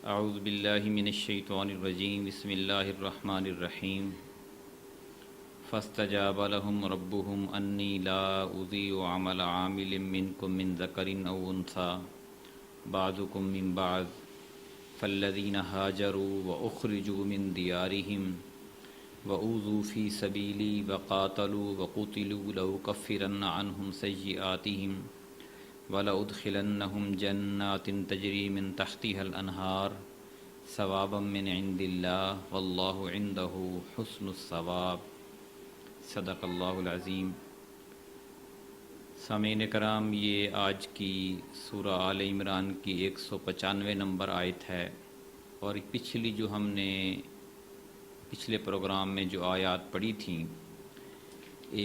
اعوذ باللہ من الشیطان الرجیم بسم اللہ الرحمن الرحیم فاستجاب لهم ربهم انی لا اضیع عمل عامل منکم من ذکر او انثی بعضکم من بعض فالذین ہاجروا واخرجوا من دیارہم وأوذوا فی سبیلی وقاتلوا وقتلوا لأکفرن عنہم سیئاتہم وَلَأُدْخِلَنَّهُمْ جَنَّاتٍ تَجْرِي مِن تَحْتِهَا الْأَنْهَارُ ثَوَابًا مِّنْ عِندِ اللَّهِ وَاللَّهُ عِندَهُ حُسْنُ الثَّوَابِ صدق اللہ العظیم۔ سامعین کرام، یہ آج کی سورہ آل عمران کی 195 نمبر آیت ہے، اور پچھلی جو ہم نے پچھلے پروگرام میں جو آیات پڑھی تھیں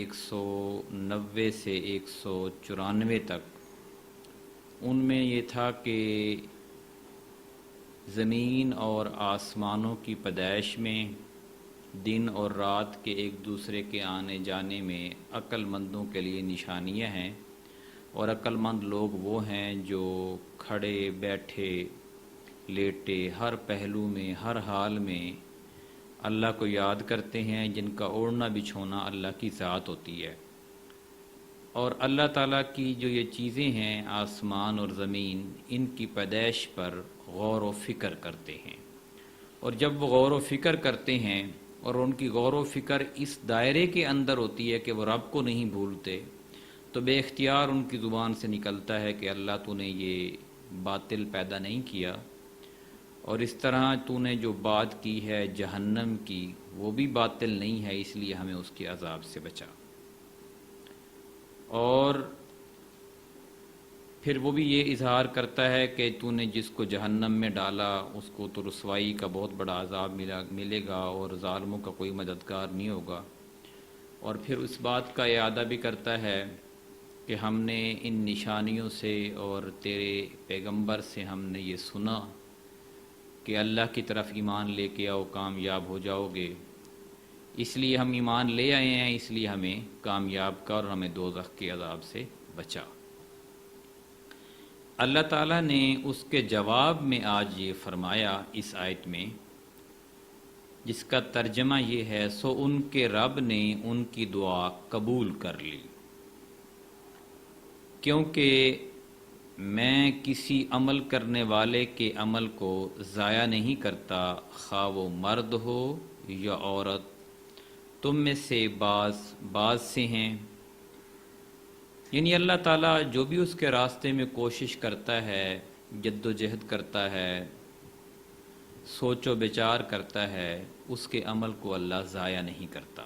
190 سے 194 تک، ان میں یہ تھا کہ زمین اور آسمانوں کی پیدائش میں، دن اور رات کے ایک دوسرے کے آنے جانے میں عقل مندوں کے لیے نشانیاں ہیں، اور عقل مند لوگ وہ ہیں جو کھڑے بیٹھے لیٹے ہر پہلو میں ہر حال میں اللہ کو یاد کرتے ہیں، جن کا اوڑھنا بچھونا اللہ کی ذات ہوتی ہے، اور اللہ تعالیٰ کی جو یہ چیزیں ہیں آسمان اور زمین، ان کی پیدائش پر غور و فکر کرتے ہیں، اور جب وہ غور و فکر کرتے ہیں اور ان کی غور و فکر اس دائرے کے اندر ہوتی ہے کہ وہ رب کو نہیں بھولتے، تو بے اختیار ان کی زبان سے نکلتا ہے کہ اللہ تو نے یہ باطل پیدا نہیں کیا، اور اس طرح تو نے جو بات کی ہے جہنم کی وہ بھی باطل نہیں ہے، اس لیے ہمیں اس کے عذاب سے بچا۔ اور پھر وہ بھی یہ اظہار کرتا ہے کہ تو نے جس کو جہنم میں ڈالا اس کو تو رسوائی کا بہت بڑا عذاب ملے گا، اور ظالموں کا کوئی مددگار نہیں ہوگا، اور پھر اس بات کا اعادہ بھی کرتا ہے کہ ہم نے ان نشانیوں سے اور تیرے پیغمبر سے ہم نے یہ سنا کہ اللہ کی طرف ایمان لے کے آؤ کامیاب ہو جاؤ گے، اس لیے ہم ایمان لے آئے ہیں، اس لیے ہمیں کامیاب کر اور ہمیں دوزخ کے عذاب سے بچا۔ اللہ تعالیٰ نے اس کے جواب میں آج یہ فرمایا اس آیت میں، جس کا ترجمہ یہ ہے، سو ان کے رب نے ان کی دعا قبول کر لی، کیونکہ میں کسی عمل کرنے والے کے عمل کو ضائع نہیں کرتا، خواہ وہ مرد ہو یا عورت، تم میں سے بعض سے ہیں، یعنی اللہ تعالیٰ جو بھی اس کے راستے میں کوشش کرتا ہے، جد و جہد کرتا ہے، سوچ و بچار کرتا ہے، اس کے عمل کو اللہ ضائع نہیں کرتا۔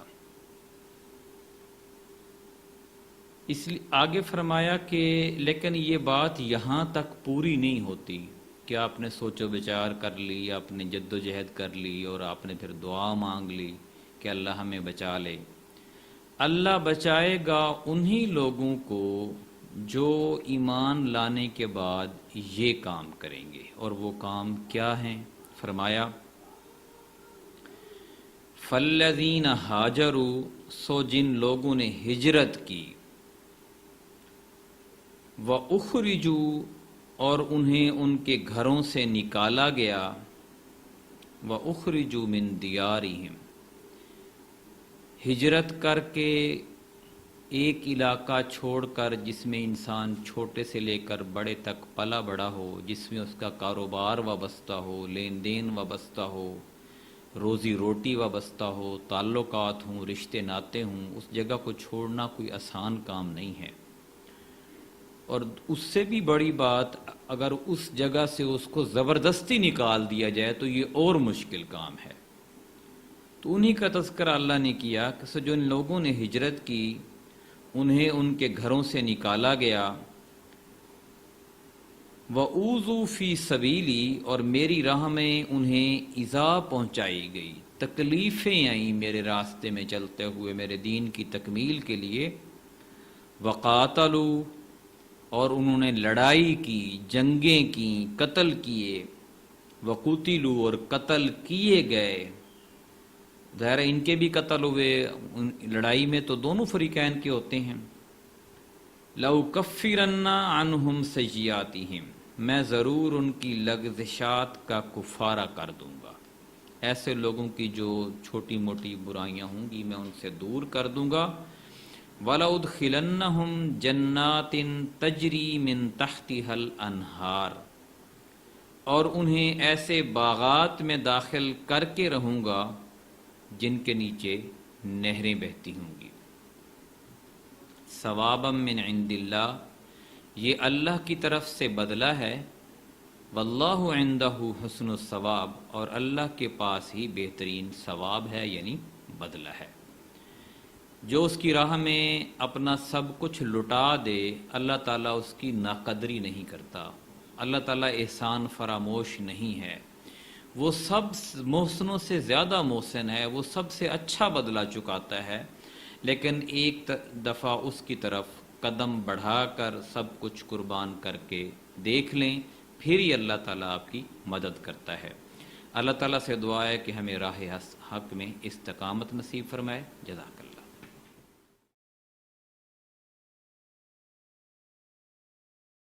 اس لیے آگے فرمایا کہ لیکن یہ بات یہاں تک پوری نہیں ہوتی کہ آپ نے سوچ و بچار کر لی، آپ نے جد و جہد کر لی، اور آپ نے پھر دعا مانگ لی کہ اللہ ہمیں بچا لے۔ اللہ بچائے گا انہی لوگوں کو جو ایمان لانے کے بعد یہ کام کریں گے، اور وہ کام کیا ہیں؟ فرمایا فَالَّذِينَ هَاجَرُوا، سو جن لوگوں نے ہجرت کی، وَأُخْرِجُوا، اور انہیں ان کے گھروں سے نکالا گیا، وَأُخْرِجُوا مِن دِيَارِهِمْ، ہجرت کر کے ایک علاقہ چھوڑ کر جس میں انسان چھوٹے سے لے کر بڑے تک پلا بڑا ہو، جس میں اس کا کاروبار وابستہ ہو، لین دین وابستہ ہو، روزی روٹی وابستہ ہو، تعلقات ہوں، رشتے ناتے ہوں، اس جگہ کو چھوڑنا کوئی آسان کام نہیں ہے، اور اس سے بھی بڑی بات اگر اس جگہ سے اس کو زبردستی نکال دیا جائے تو یہ اور مشکل کام ہے۔ تو انہی کا تذکرہ اللہ نے کیا کہ جو ان لوگوں نے ہجرت کی، انہیں ان کے گھروں سے نکالا گیا، وَأُوذُوا فِي سَبِيلِي، اور میری راہ میں انہیں ایذا پہنچائی گئی، تکلیفیں آئیں میرے راستے میں چلتے ہوئے میرے دین کی تکمیل کے لیے، وَقَاتَلُوا، اور انہوں نے لڑائی کی، جنگیں کی، قتل کیے، وَقُتِلُوا، اور قتل کیے گئے، ظاہر ان کے بھی قتل ہوئے، لڑائی میں تو دونوں فریقین کے ہوتے ہیں۔ لَأُكَفِّرَنَّ عَنْهُمْ سَيِّئَاتِهِمْ، میں ضرور ان کی لغزشات کا کفارہ کر دوں گا۔ ایسے لوگوں کی جو چھوٹی موٹی برائیاں ہوں گی میں ان سے دور کر دوں گا۔ وَلَأُدْخِلَنَّهُمْ جَنَّاتٍ تَجْرِي مِن تَحْتِهَا الْأَنْهَارُ، اور انہیں ایسے باغات میں داخل کر کے رہوں گا جن کے نیچے نہریں بہتی ہوں گی۔ ثوابا من عند اللہ، یہ اللہ کی طرف سے بدلہ ہے۔ واللہ عندہ حسن الثواب، اور اللہ کے پاس ہی بہترین ثواب ہے، یعنی بدلہ ہے۔ جو اس کی راہ میں اپنا سب کچھ لٹا دے اللہ تعالیٰ اس کی ناقدری نہیں کرتا، اللہ تعالیٰ احسان فراموش نہیں ہے، وہ سب محسنوں سے زیادہ محسن ہے، وہ سب سے اچھا بدلہ چکاتا ہے۔ لیکن ایک دفعہ اس کی طرف قدم بڑھا کر سب کچھ قربان کر کے دیکھ لیں، پھر ہی اللہ تعالیٰ آپ کی مدد کرتا ہے۔ اللہ تعالیٰ سے دعا ہے کہ ہمیں راہ حق میں استقامت نصیب فرمائے۔ جزاک اللہ۔